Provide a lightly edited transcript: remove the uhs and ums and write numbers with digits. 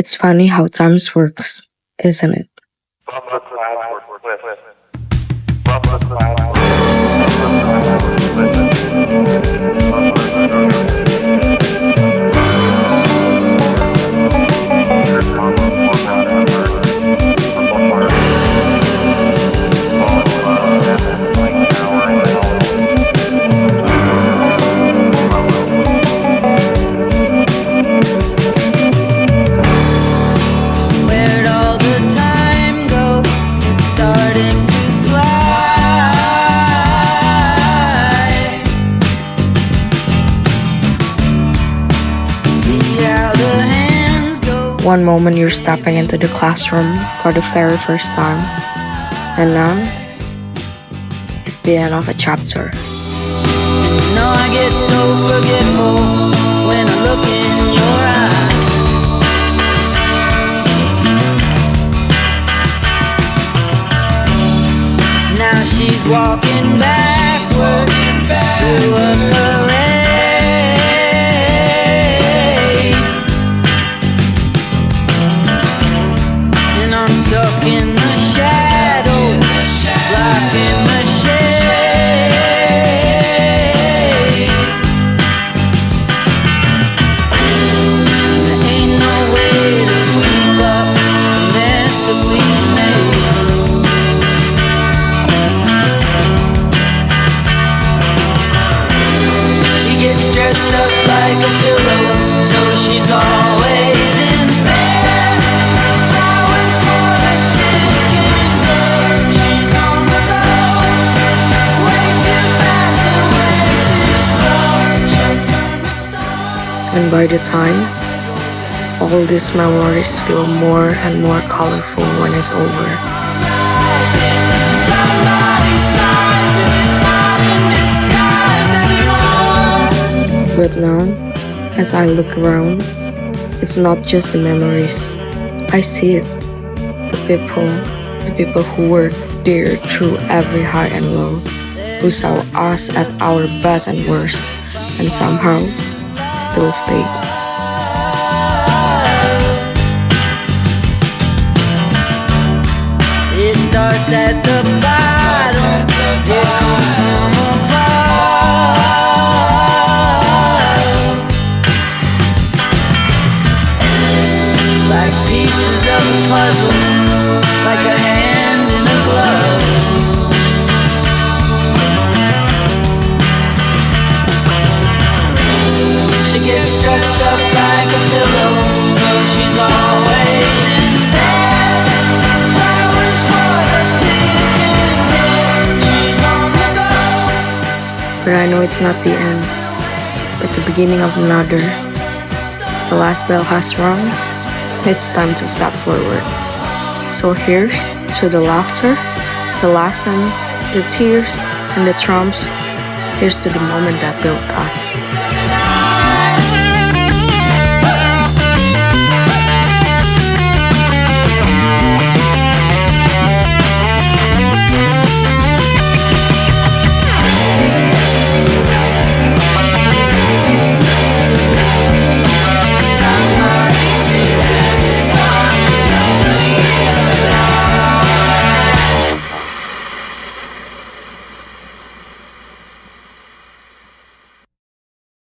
It's funny how time works, isn't it? Where'd all the time go? It's starting to fly. See how the hands go. One moment you're stepping into the classroom for the very first time, and now it's the end of a chapter. No, I get so forgetful when I look in your eyes. Now she's walking backward through a parade, and I'm stuck in the shadow, blocking the shade. There ain't no way to sweep up the mess that we've made. She gets dressed up like a pillow, so she's always in bed. Flowers for the sick and dead. She's on the go, way too fast and way too slow. She'll turn the stars. And by the time, all these memories feel more and more colorful when it's over. Somebody sighs who is not in disguise anymore. But now, as I look around, it's not just the memories. I see it. The people who were there through every high and low, who saw us at our best and worst, and somehow still stayed. It starts at the bottom, it comes from above, like pieces of a puzzle, like a hand in a glove. She gets dressed up like a pillow, so she's always in bed. Flowers for the sick and dead. She's on the go. But I know it's not the end, but the beginning of another. The last bell has rung. It's time to step forward. So here's to the laughter, the lesson, the tears, and the trumps. Here's to the moment that built us.